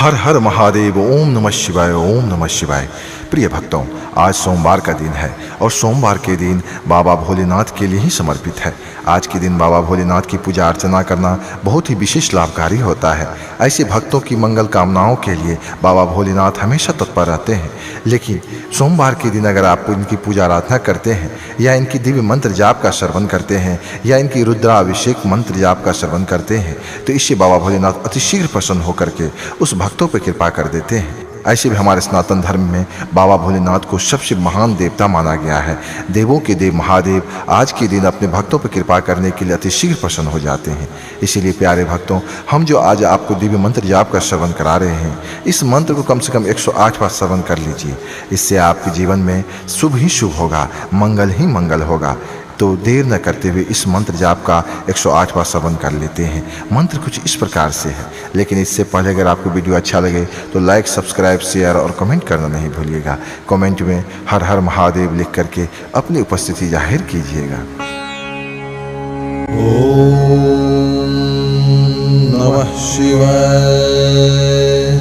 हर हर महादेव। ओम नमः शिवाय, ओम नमः शिवाय। प्रिय भक्तों, आज सोमवार का दिन है और सोमवार के दिन बाबा भोलेनाथ के लिए ही समर्पित है। आज के दिन बाबा भोलेनाथ की पूजा अर्चना करना बहुत ही विशेष लाभकारी होता है। ऐसे भक्तों की मंगल कामनाओं के लिए बाबा भोलेनाथ हमेशा तत्पर रहते हैं। लेकिन सोमवार के दिन अगर आप इनकी पूजा आराधना करते हैं या इनकी दिव्य मंत्र जाप का श्रवण करते हैं या इनकी रुद्राभिषेक मंत्र जाप का श्रवण करते हैं तो इससे बाबा भोलेनाथ अतिशीघ्र प्रसन्न होकर के उस भक्तों पर कृपा कर देते हैं। ऐसे भी हमारे सनातन धर्म में बाबा भोलेनाथ को सबसे महान देवता माना गया है। देवों के देव महादेव आज के दिन अपने भक्तों पर कृपा करने के लिए अतिशीघ्र प्रसन्न हो जाते हैं। इसीलिए प्यारे भक्तों, हम जो आज आपको दिव्य मंत्र जाप का श्रवण करा रहे हैं, इस मंत्र को कम से कम 108 बार श्रवण कर लीजिए। इससे आपके जीवन में शुभ ही शुभ होगा, मंगल ही मंगल होगा। तो देर न करते हुए इस मंत्र जाप का 108 बार श्रवण कर लेते हैं। मंत्र कुछ इस प्रकार से है, लेकिन इससे पहले अगर आपको वीडियो अच्छा लगे तो लाइक, सब्सक्राइब, शेयर और कमेंट करना नहीं भूलिएगा। कमेंट में हर हर महादेव लिख करके अपनी उपस्थिति जाहिर कीजिएगा। ओम नमः शिवाय।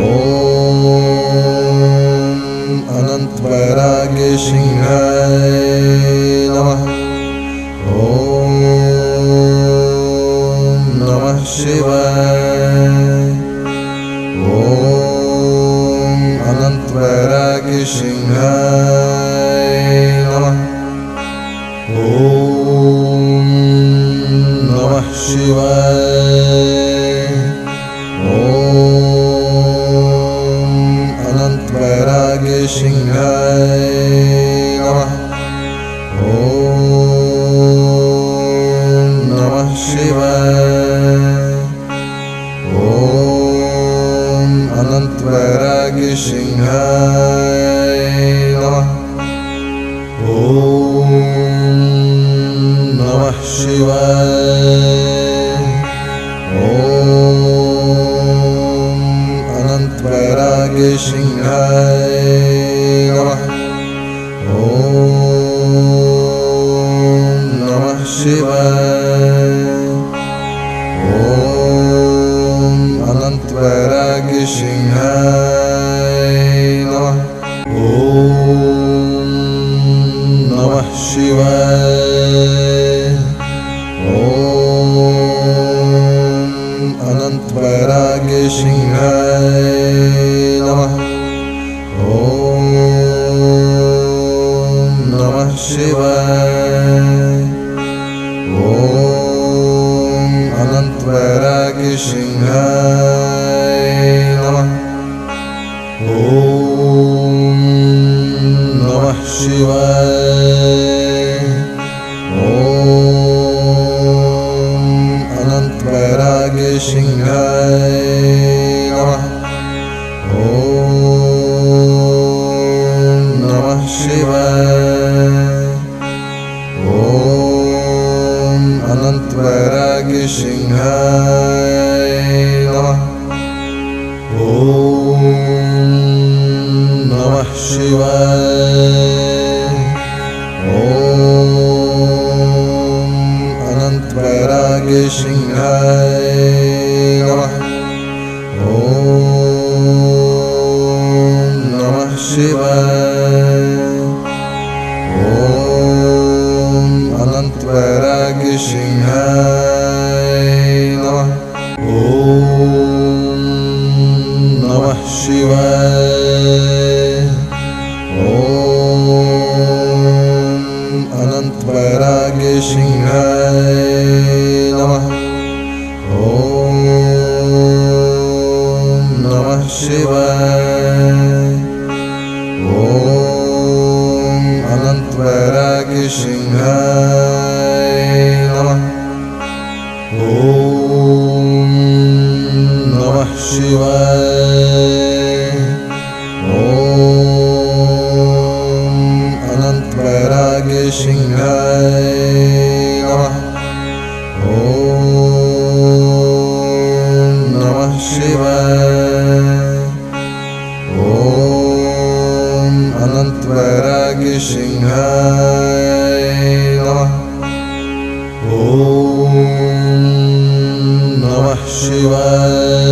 ओम अनंत वैराग्य सिंहाय नमः। ओम नमः शिवाय। ओम अनंत वैराग्य सिंहाय नमः। ओम नमः शिवाय। ओम अनंत वैराग्य सिंहाय नमः। ओम नमः शिवाय। ओम अनंत वैराग्य सिंहाय नमः। ओम नमः शिवाय। ओम अनंत वैराग्य सिंहाय नमः। ओम नमः शिवाय। ओम अनंत वैराग्य सिंहाय नमः। ओम नमः शिवाय। ओम अनंत वैराग्य सिंहाय नमः। ओम नमः शिवाय। ओम अनंत वैराग्य सिंहाय नमः। ओम नमः शिवाय। ओम अनंत वैराग्य सिंहाय नमः। ओम नमः शिवाय। ओम अनंत वैराग्य सिंहाय नमः। ओम नमः शिवाय। ओम अनंत वैराग्य सिंहाय नमः। ओम नमः शिवाय। ओम अनंत वैराग्य सिंहाय नमः। ओम नमः शिवाय। ओम अनंत वैराग्य सिंहाय नमः। ओम नमः शिवाय। ओम अनंत वैराग्य सिंहाय नमः। ओम नमः शिवाय। ओम अनंत वैराग्य सिंहाय नमः। ओम नमः शिवाय। ओम अनंत वैराग्य सिंहाय नमः। ओम नमः शिवाय।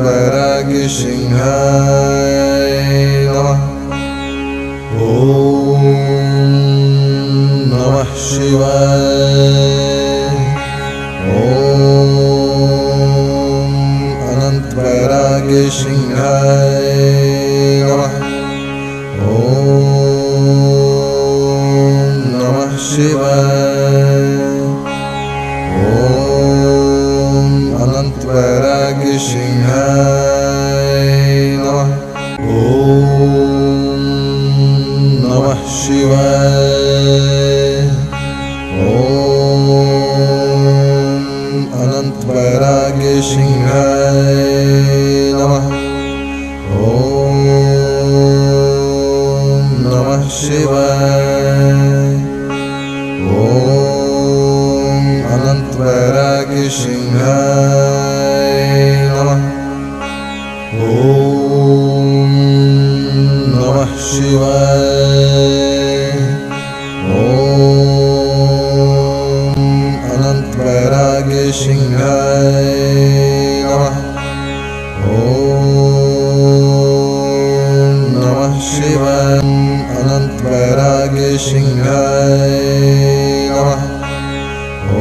Vairagya Shinghaya Namah. Om Namah Shivaya. Om Anant Vairagya Shinghaya Namah. Om Namah Shivaya. Om Anant Vairagya Shinghaya Namah. Om Namah Shivaya. Om Anant Vairagya Shinghaya Namah. Om Namah Shivaya. Om Anant Vairagya Shinghaya Namah. Om Namah Shivaya. Om Anant Vairagya Shinghaya Namah. Om Namah Shivaya. Anant Vairagya Shinghaya Namah. Om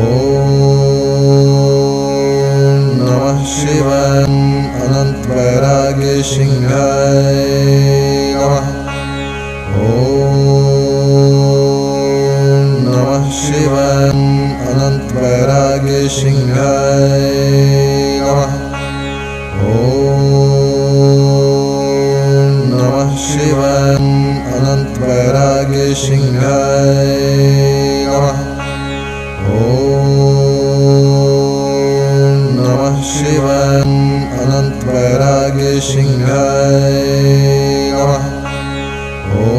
Namah Shivaya. Anant Vairagya Shinghaya Namah. Om Namah Shivaya. Anant Vairagya Shinghaya Namah. Om Namah Shivaya. Anant Vairagya Shinghaya Namah. Om Namah Shivaya. Anant Vairagya Shinghaya Namah. Om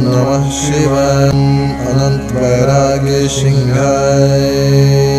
Namah Shivaya. Anant Vairagya Shinghaya